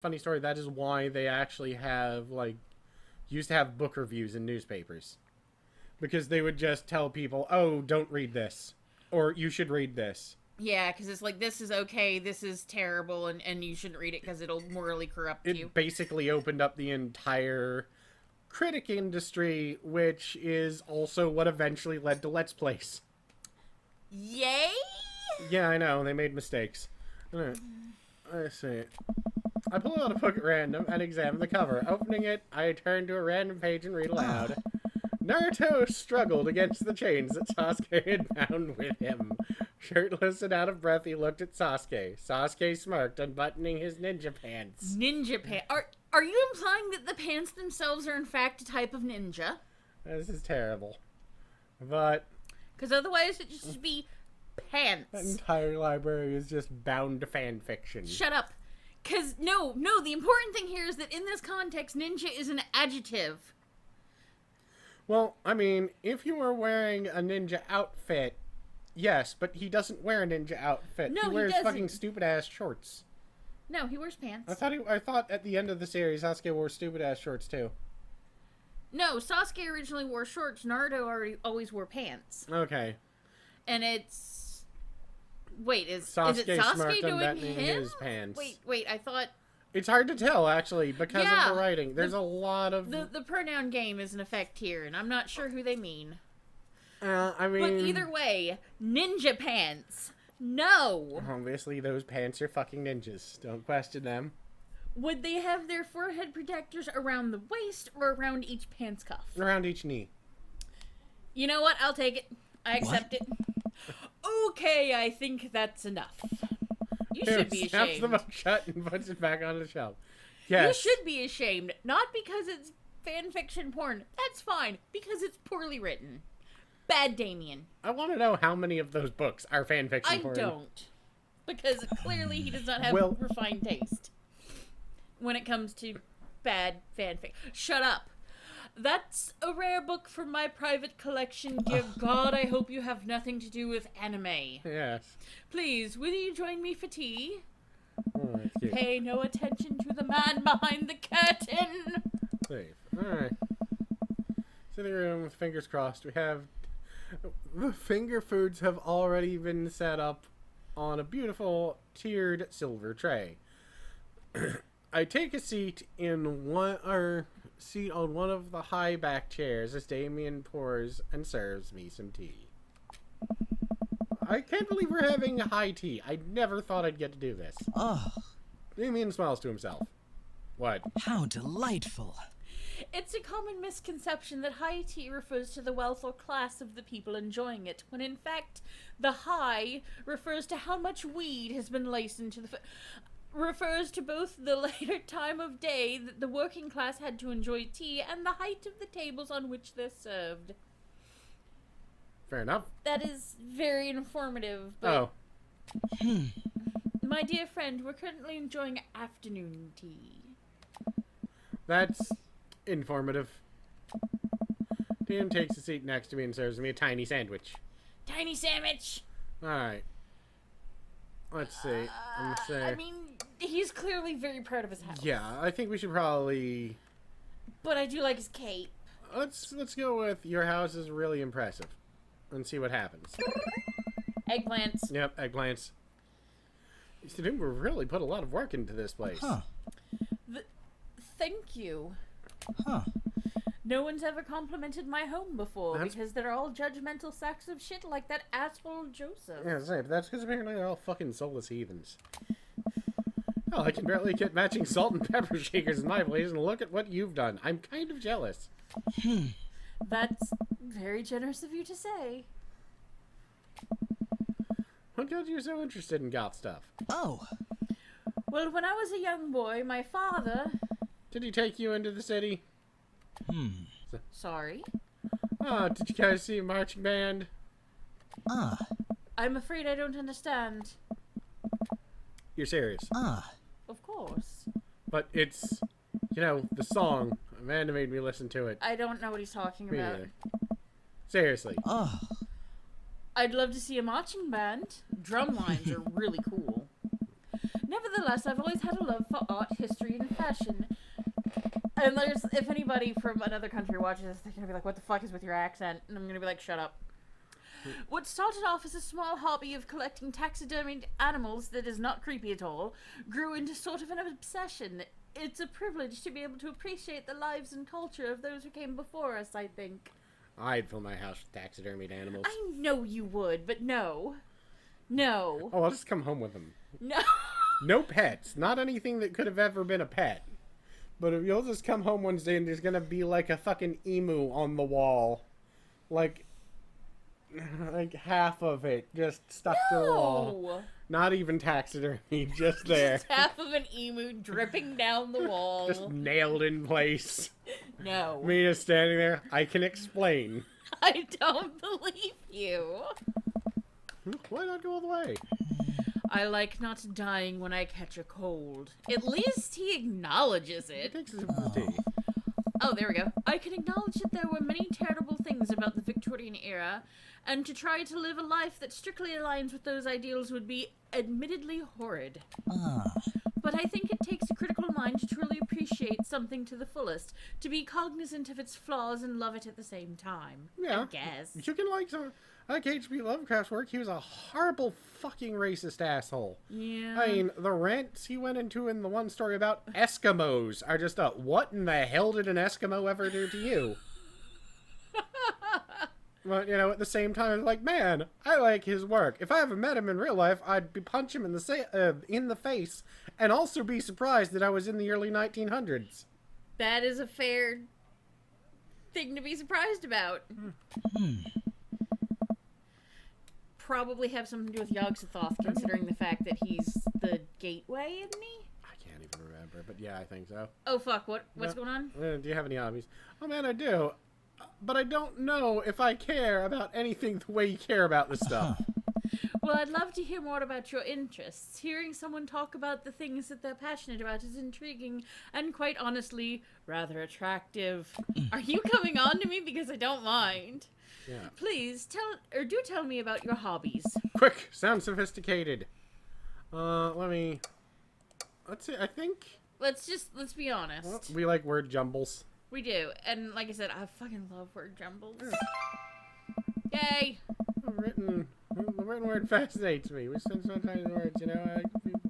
funny story. That is why they actually have, like, used to have book reviews in newspapers. Because they would just tell people, oh, don't read this. Or you should read this. Yeah, because it's like, this is okay, this is terrible, and you shouldn't read it because it'll morally corrupt you. It basically opened up the entire critic industry, which is also what eventually led to Let's Plays. Yay? Yeah, I know. They made mistakes. Alright. Let's see. I pull out a book at random and examine the cover. Opening it, I turn to a random page and read aloud. Naruto struggled against the chains that Sasuke had bound with him. Shirtless and out of breath, he looked at Sasuke. Sasuke smirked, unbuttoning his ninja pants. Ninja pants. Are you implying that the pants themselves are in fact a type of ninja? This is terrible. But Because otherwise it'd just be pants. that entire library is just bound to fan fiction. Shut up. Because, no, the important thing here is that in this context, ninja is an adjective. Well, I mean, if you were wearing a ninja outfit, yes, but he doesn't wear a ninja outfit. No, he wears doesn't. fucking stupid-ass shorts. No, he wears pants. I thought at the end of the series, Sasuke wore stupid-ass shorts, too. No, Sasuke originally wore shorts. Naruto always wore pants. Okay. And it's... Wait, is it Sasuke Sasuke smirked, doing unbuttoning him? his pants. Wait, I thought... It's hard to tell, actually, because Yeah, of the writing. There's a lot of... The pronoun game is in effect here, and I'm not sure who they mean. I mean... But either way, ninja pants. No! Obviously, those pants are fucking ninjas. Don't question them. Would they have their forehead protectors around the waist or around each pants cuff? Around each knee. You know what? I'll take it. I accept it. Okay, I think that's enough. You should be Snaps ashamed. the book shut and puts it back on the shelf. Yes. You should be ashamed. Not because it's fanfiction porn. That's fine. Because it's poorly written. Bad Damien. I want to know how many of those books are fanfiction I porn. don't. Because clearly he does not have Well- refined taste. When it comes to bad fanfic. Shut up. That's a rare book from my private collection. Dear God, I hope you have nothing to do with anime. Yes. Please, will you join me for tea? Oh, that's cute. Pay no attention to the man behind the curtain. Safe. Alright. Sitting room with fingers crossed. We have... The finger foods have already been set up on a beautiful tiered silver tray. I take a seat on one of the high back chairs as Damien pours and serves me some tea. I can't believe we're having high tea. I never thought I'd get to do this. Oh, Damien smiles to himself. What? how delightful. It's a common misconception that high tea refers to the wealth or class of the people enjoying it, when in fact, the high refers to how much weed has been laced into the... refers to both the later time of day that the working class had to enjoy tea and the height of the tables on which they're served. Fair enough. That is very informative, but Oh. my dear friend, we're currently enjoying afternoon tea. That's informative. Tim takes a seat next to me and serves me a tiny sandwich. Tiny sandwich! Alright. Let's see. Let's see. I mean, he's clearly very proud of his house. Yeah, I think we should probably... But I do like his cape. Let's go with your house is really impressive. And see what happens. Eggplants. Yep, eggplants. You see, we really put a lot of work into this place. Huh. Thank you. Huh. No one's ever complimented my home before That's- because they're all judgmental sacks of shit like that asshole Joseph. Yeah, that's right, but that's because apparently they're all fucking soulless heathens. Hell, I can barely get matching salt and pepper shakers in my place, and look at what you've done. I'm kind of jealous. That's very generous of you to say. What got you so interested in goth stuff? Oh, Well, when I was a young boy, my father... Did he take you into the city? Sorry? Oh, did you guys see a marching band? I'm afraid I don't understand. You're serious. Of course. But it's, you know, the song. Amanda made me listen to it. I don't know what he's talking Me about. neither. Seriously. I'd love to see a marching band. Drum lines are really cool. Nevertheless, I've always had a love for art, history, and fashion. And if anybody from another country watches this, they're gonna be like, what the fuck is with your accent? And I'm gonna be like, shut up. What started off as a small hobby of collecting taxidermied animals that is not creepy at all, grew into sort of an obsession. It's a privilege to be able to appreciate the lives and culture of those who came before us, I think. I'd fill my house with taxidermied animals. I know you would, but no. No. Oh, I'll just come home with them. No. No pets. Not anything that could have ever been a pet. But if you'll just come home Wednesday and there's gonna be like a fucking emu on the wall. Like half of it just stuck to the wall. Not even taxidermy, just there. Just half of an emu dripping down the wall. Just nailed in place. No. Me just standing there. I can explain. I don't believe you. Why not go all the way? I like not dying when I catch a cold. At least he acknowledges It it. takes a sip of tea. Oh, there we go. I can acknowledge that there were many terrible things about the Victorian era, and to try to live a life that strictly aligns with those ideals would be admittedly horrid. But I think it takes a critical mind to truly appreciate something to the fullest, to be cognizant of its flaws and love it at the same time. Yeah. I guess. You can like some... I like H.P. Lovecraft's work. He was a horrible fucking racist asshole. Yeah. I mean, the rants he went into in the one story about Eskimos are just a, what in the hell did an Eskimo ever do to you? But, you know, at the same time, it's like, man, I like his work. If I ever met him in real life, I'd punch him in the face and also be surprised that I was in the early 1900s. That is a fair thing to be surprised about. Probably have something to do with Yog-Sothoth, considering the fact that he's the gateway, isn't he? I can't even remember, but yeah, I think so. Oh fuck! What's going on? Do you have any hobbies? Oh man, I do. But I don't know if I care about anything the way you care about this stuff. Well, I'd love to hear more about your interests. Hearing someone talk about the things that they're passionate about is intriguing and, quite honestly, rather attractive. Are you coming on to me? Because I don't mind. Yeah. Please do tell me about your hobbies. Quick, sound sophisticated. Let's see. I think Let's be honest. we like word jumbles. We do, and like I said, I fucking love word jumbles. Yay! The written word fascinates me. We spend so much time in words, you know. I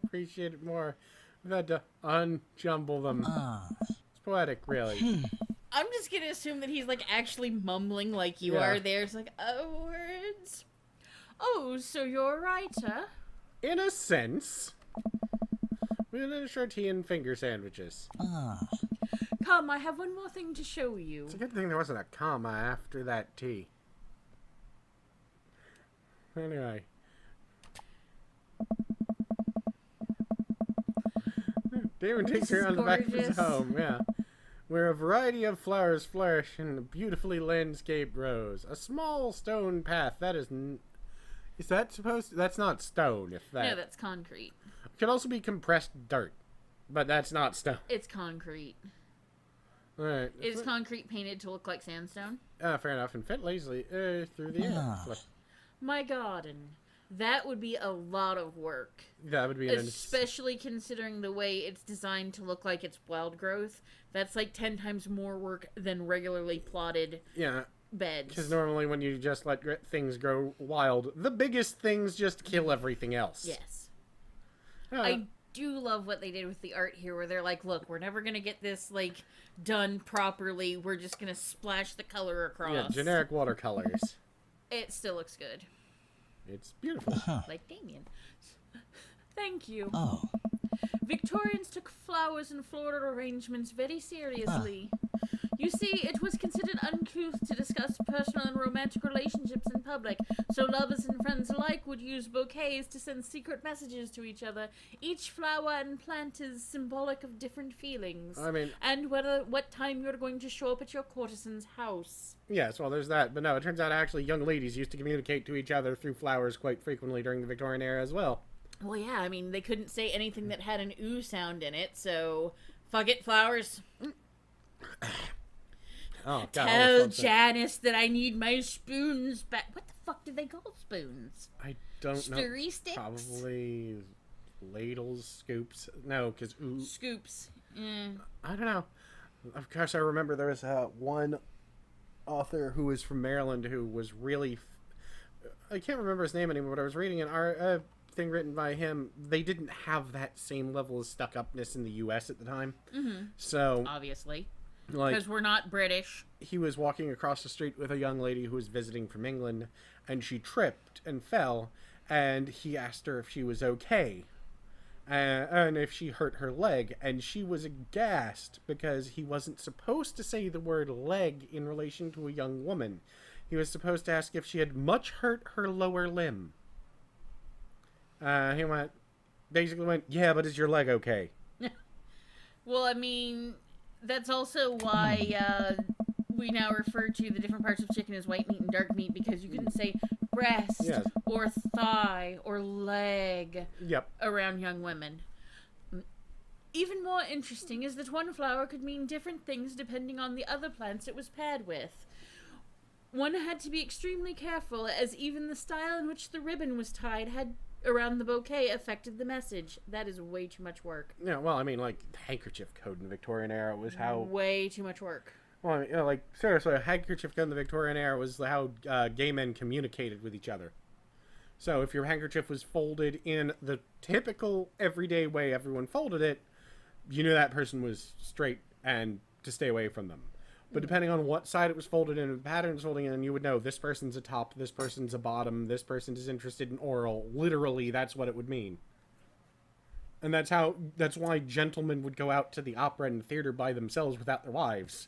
appreciate it more. We've had to unjumble them. It's poetic, really. I'm just gonna assume that he's like actually mumbling like you Yeah. are there. It's like, oh, words. Oh, so you're a writer? In a sense. Miniature tea and finger sandwiches. Come, I have one more thing to show you. It's a good thing there wasn't a comma after that T. Anyway. Damon takes her is on the back of his gorgeous. home, yeah. Where a variety of flowers flourish and a beautifully landscaped rows. A small stone path, that is... Is that supposed to... That's not stone, if that... No, that's concrete. Could also be compressed dirt. But that's not stone. It's concrete. Alright. It's concrete painted to look like sandstone. Fair enough. And fit lazily through the air. My garden. That would be a lot of work. That would be an... Especially considering the way it's designed to look like it's wild growth. That's like 10 times more work than regularly plotted Yeah. beds. Because normally when you just let things grow wild, the biggest things just kill everything else. Yes. Uh, I do love what they did with the art here, where they're like, look, we're never going to get this, like, done properly. We're just going to splash the color across. yeah, generic watercolors. It still looks good. It's beautiful. Like Damien. Thank you. Oh. Victorians took flowers and floral arrangements very seriously. You see, it was considered uncouth to discuss personal and romantic relationships in public, so lovers and friends alike would use bouquets to send secret messages to each other. Each flower and plant is symbolic of different feelings. I mean... And what time you're going to show up at your courtesan's house. Yes, well, there's that. But no, it turns out actually young ladies used to communicate to each other through flowers quite frequently during the Victorian era as well. Well, yeah, I mean, they couldn't say anything that had an ooh sound in it, so fuck it, flowers. Oh, God. Tell Janice that I need my spoons back. What the fuck do they call spoons? I don't know. Stirry sticks? Probably ladles, scoops. No, because Scoops. Mm. I don't know. Of course, I remember there was one author who was from Maryland who was really. I can't remember his name anymore, but I was reading an thing written by him. They didn't have that same level of stuck-upness in the U.S. at the time. Mm-hmm. So, Obviously. like, Because we're not British. he was walking across the street with a young lady who was visiting from England, and she tripped and fell, and he asked her if she was okay. And if she hurt her leg, and she was aghast because he wasn't supposed to say the word leg in relation to a young woman. He was supposed to ask if she had much hurt her lower limb. He basically went, yeah, but is your leg okay? Well, I mean, that's also why we now refer to the different parts of chicken as white meat and dark meat, because you couldn't say breast Yes. or thigh or leg Yep. around young women. Even more interesting is that one flower could mean different things depending on the other plants it was paired with. One had to be extremely careful, as even the style in which the ribbon was tied had around the bouquet affected the message. That is way too much work. Yeah, well, I mean, like, the handkerchief code in the Victorian era was how... Way too much work. Well, I mean, like, seriously, a handkerchief code in the Victorian era was how gay men communicated with each other. So if your handkerchief was folded in the typical, everyday way everyone folded it, you knew that person was straight and to stay away from them. But depending on what side it was folded in and the pattern it was folding in, you would know this person's a top, this person's a bottom, this person is interested in oral. Literally, that's what it would mean. And that's why gentlemen would go out to the opera and theater by themselves without their wives.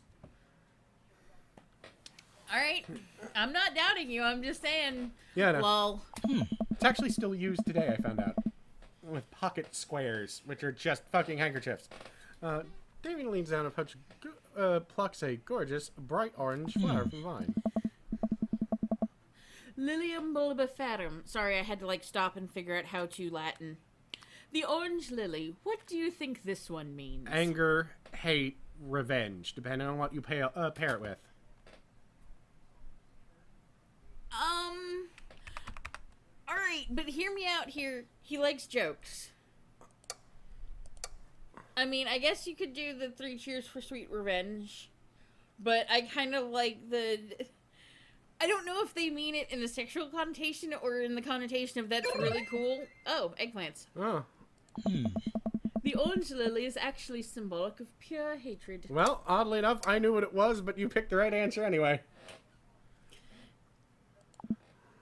All right. I'm not doubting you. I'm just saying. Yeah, no. Lol. It's actually still used today, I found out. With pocket squares, which are just fucking handkerchiefs. David leans down and plucks a gorgeous, bright orange flower from the vine. Lilium bulbiferum. Sorry, I had to stop and figure out how to Latin. The orange lily. What do you think this one means? Anger, hate, revenge, depending on what you pair it with. Alright, but hear me out here. He likes jokes. I mean, I guess you could do the 3 cheers for sweet revenge, but I kind of like the... I don't know if they mean it in a sexual connotation or in the connotation of that's really cool. Oh, eggplants. Oh. The orange lily is actually symbolic of pure hatred. Well, oddly enough, I knew what it was, but you picked the right answer anyway.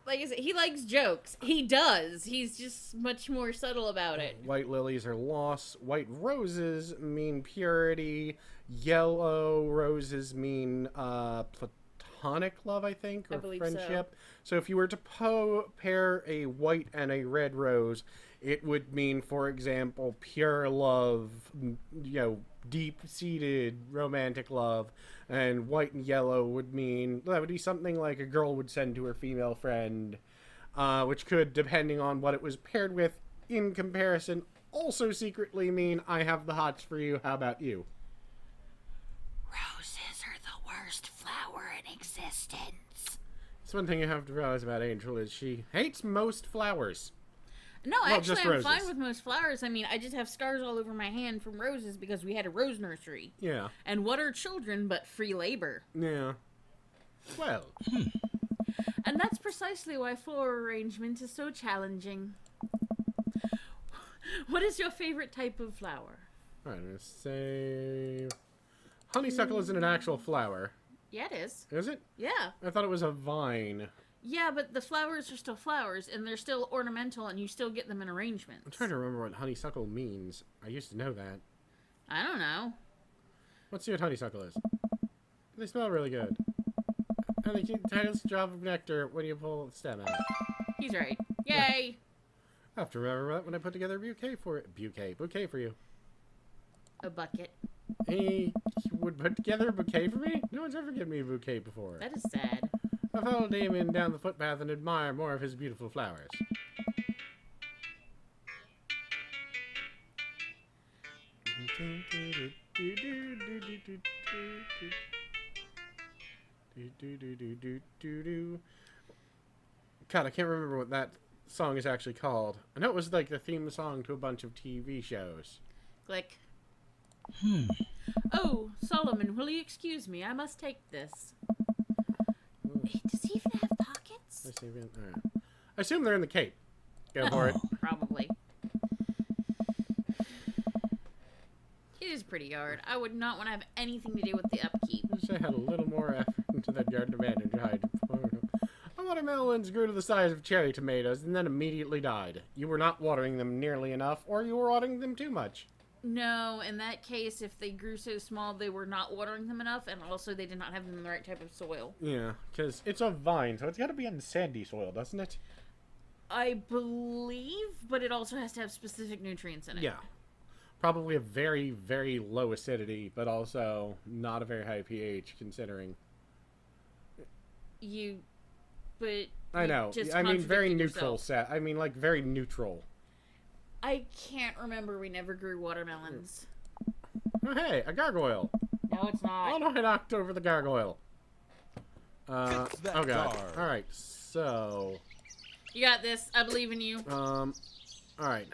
Like I said, he likes jokes. He does. He's just much more subtle about it. White lilies are loss. White roses mean purity. Yellow roses mean platonic love, I think, or I believe friendship. So if you were to pair a white and a red rose, it would mean, for example, pure love, deep-seated romantic love. And white and yellow would mean, that would be something like a girl would send to her female friend, which could, depending on what it was paired with, in comparison, also secretly mean, I have the hots for you, how about you? Roses are the worst flower in existence. That's one thing you have to realize about Angel is she hates most flowers. No, Well, actually, just I'm roses. fine with most flowers. I mean, I just have scars all over my hand from roses because we had a rose nursery. Yeah. And what are children but free labor? Yeah. Well. And that's precisely why floral arrangement is so challenging. What is your favorite type of flower? I'm going to say... Honeysuckle isn't an actual flower. Yeah, it is. Is it? Yeah. I thought it was a vine. Yeah, but the flowers are still flowers, and they're still ornamental, and you still get them in arrangements. I'm trying to remember what honeysuckle means. I used to know that. I don't know. Let's see what honeysuckle is. They smell really good. And they keep the tiniest drop of nectar when you pull the stem out. He's right. Yay! I have to remember that when I put together a bouquet for you. A bucket. He would put together a bouquet for me? No one's ever given me a bouquet before. That is sad. I followed Damien down the footpath and admire more of his beautiful flowers. God, I can't remember what that song is actually called. I know it was like the theme song to a bunch of TV shows. Click. Oh, Solomon, will you excuse me? I must take this. Hey, does he even have pockets? Let's see if we- all right. I assume they're in the cape. Go for it. Probably. It is pretty hard. I would not want to have anything to do with the upkeep. Wish I had a little more effort into that garden manager hide. Watermelons grew to the size of cherry tomatoes and then immediately died. You were not watering them nearly enough, or you were watering them too much. No, in that case, if they grew so small, they were not watering them enough, and also they did not have them in the right type of soil. Yeah, because it's a vine, so it's got to be in sandy soil, doesn't it? I believe, but it also has to have specific nutrients in it. Yeah. Probably a very, very low acidity, but also not a very high pH, considering. But I you know. just I mean, very contradicted neutral yourself. I mean, like, very neutral. I can't remember. We never grew watermelons. Oh, hey, a gargoyle. No, it's not. Oh, no, I knocked over the gargoyle. Fix that Oh, God. guard. Alright, so... You got this. I believe in you. Alright,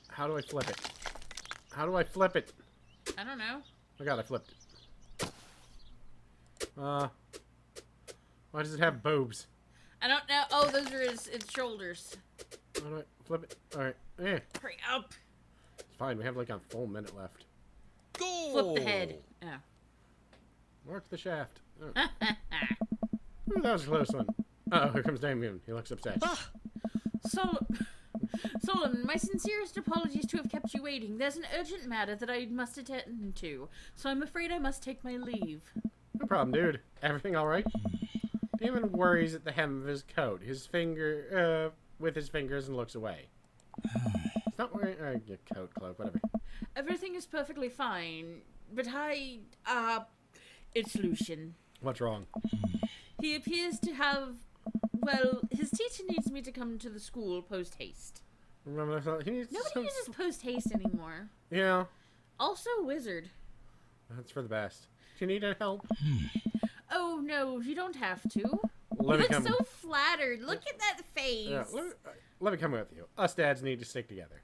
how do I flip it? How do I flip it? I don't know. Oh, God, I flipped it. Why does it have boobs? I don't know. Oh, those are its shoulders. How do I flip it? Alright, eh. Hurry up. It's fine, we have like a full minute left. Goal. Flip the head. Oh. Mark the shaft. Oh. Ooh, that was a close one. Uh-oh, here comes Damien. He looks upset. Solomon, my sincerest apologies to have kept you waiting. There's an urgent matter that I must attend to, so I'm afraid I must take my leave. No problem, dude. Everything alright? Damon worries at the hem of his coat, with his fingers, and looks away. He's not wearing your coat, cloak, whatever. Everything is perfectly fine, but it's Lucian. What's wrong? He appears to have, well, his teacher needs me to come to the school post-haste. Remember, he needs Nobody uses post-haste anymore. Yeah, Also, wizard. that's for the best. Do you need any help? Oh, no, you don't have to. Let You me look come. so flattered. Look at that face. Yeah, let me come with you. Us dads need to stick together.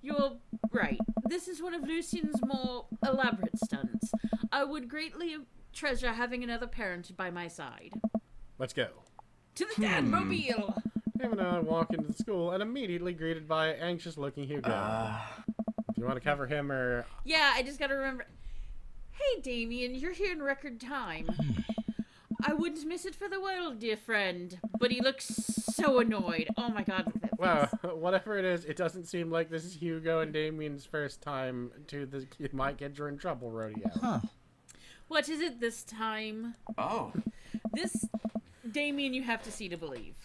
You're right. This is one of Lucian's more elaborate stunts. I would greatly treasure having another parent by my side. Let's go. To the Dadmobile! Him and I walk into the school and immediately greeted by anxious-looking Hugo. Do you want to cover him or... Yeah, I just gotta remember. Hey, Damien, you're here in record time. I wouldn't miss it for the world, dear friend. But he looks so annoyed. Oh my god, look at that Well, face. whatever it is, it doesn't seem like this is Hugo and Damien's first time to the My Kids Are in Trouble rodeo. Huh. What is it this time? Oh. This, Damien, you have to see to believe.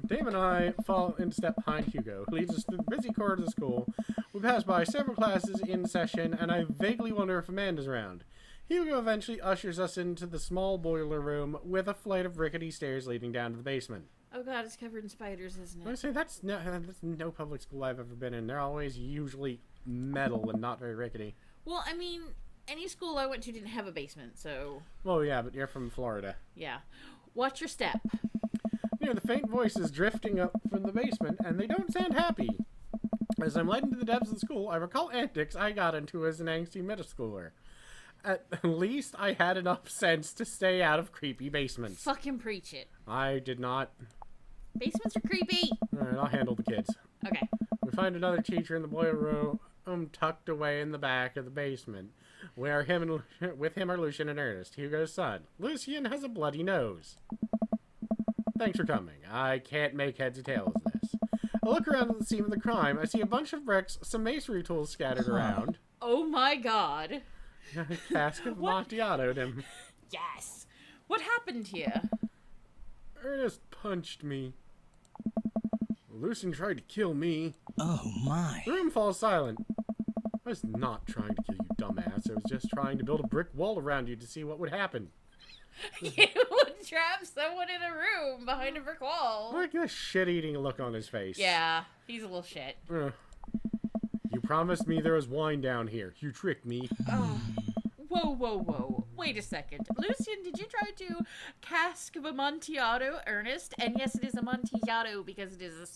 Dame and I fall in step behind Hugo, who leads us through the busy corridors of school. We pass by several classes in session, and I vaguely wonder if Amanda's around. Hugo eventually ushers us into the small boiler room with a flight of rickety stairs leading down to the basement. Oh god, it's covered in spiders, isn't I it? say that's no public school I've ever been in. They're always usually metal and not very rickety. Well, I mean, any school I went to didn't have a basement, so Well, yeah, but you're from Florida. yeah. Watch your step. You hear the faint voices drifting up from the basement, and they don't sound happy. As I'm led into the depths of the school, I recall antics I got into as an angsty middle schooler. At least I had enough sense to stay out of creepy basements. Fucking preach it. I did not. Basements are creepy. Alright, I'll handle the kids. Okay. We find another teacher in the boiler room, tucked away in the back of the basement, where with him are Lucian and Ernest, Hugo's son. Lucian has a bloody nose. Thanks for coming. I can't make heads or tails of this. I look around at the scene of the crime. I see a bunch of bricks, some masonry tools scattered around. Oh my god. A cask of Macchiato'd him. Yes. What happened here? Ernest punched me. Lucian tried to kill me. Oh my. The room falls silent. I was not trying to kill you, dumbass. I was just trying to build a brick wall around you to see what would happen. You would trap someone in a room behind a brick wall. Look at the shit-eating look on his face. Yeah, he's a little shit. You promised me there was wine down here. You tricked me. Oh, Whoa, whoa, whoa. Wait a second. Lucian, did you try to cask of Amontillado, Ernest? And yes, it is Amontillado because it is a